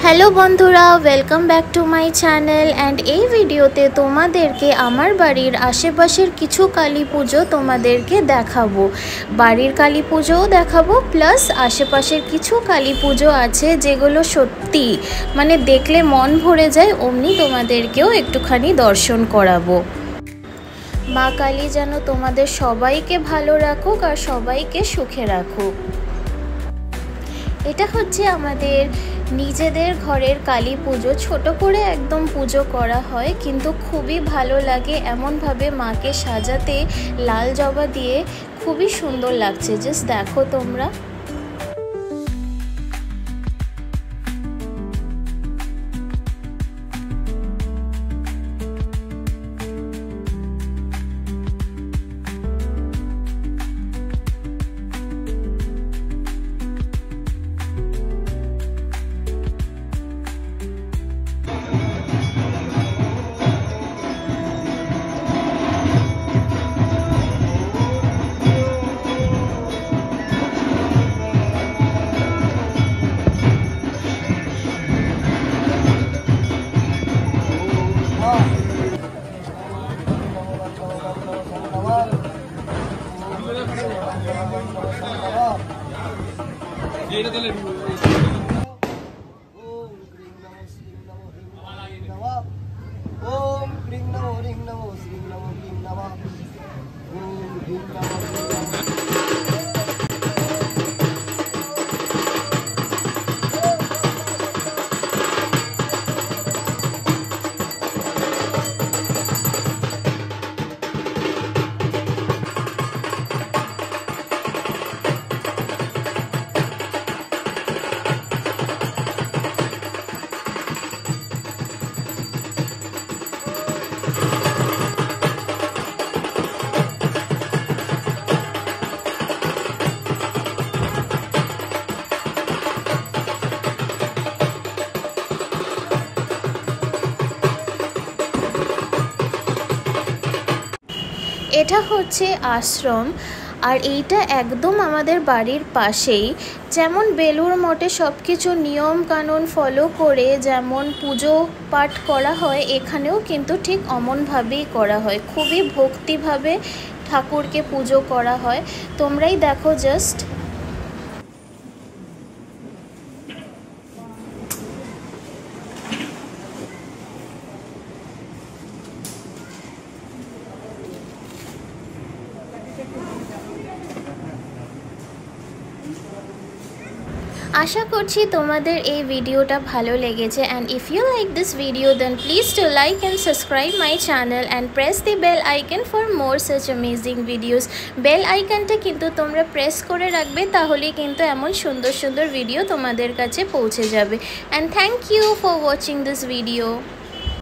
Hello बंधुरा welcome back to my channel and এই ভিডিওতে তোমাদেরকে আমার বাড়ির আশেপাশের কিছু কালী পুজো তোমাদেরকে দেখাবো। বাড়ির কালী পুজোও দেখাবো প্লাস আশেপাশের কিছু কালী পুজো আছে যেগুলো সত্যি মানে দেখলে মন ভরে যায়, অমনি তোমাদেরকেও একটুখানি দর্শন করাবো। মা কালী যেন তোমাদের সবাইকে ভালো রাখুক আর সবাইকে সুখে রাখুক। এটা হচ্ছে আমাদের নিজেদের ঘরের কালী পুজো, ছোট করে একদম পুজো করা হয় কিন্তু খুবই ভালো লাগে। এমনভাবে মাকে সাজাতে লাল জবা দিয়ে খুবই সুন্দর লাগছে, জাস্ট দেখো তোমরা। ओम क्रीं नमो ह्रीं नमो श्रीं नमो क्लीं नमः। ओम ह्रीं नमो এটা হচ্ছে আশ্রম আর এইটা একদম আমাদের বাড়ির পাশেই। যেমন বেলুড় মঠে সব কিছু নিয়ম কানুন ফলো করে যেমন পুজো পাঠ করা হয়, এখানেও কিন্তু ঠিক অমনভাবেই করা হয়। খুবই ভক্তিভাবে ঠাকুরকে পুজো করা হয়, তোমরাই দেখো জাস্ট। आशा करছি তোমাদের এই ভিডিওটা ভালো লেগেছে and if you like this video then please to like and subscribe my channel and press the bell icon for more such amazing videos। Bell আইকনটা কিন্তু তোমরা প্রেস করে রাখবে, তাহলে কিন্তু এমন সুন্দর সুন্দর ভিডিও তোমাদের কাছে পৌঁছে যাবে। and thank you for watching this video।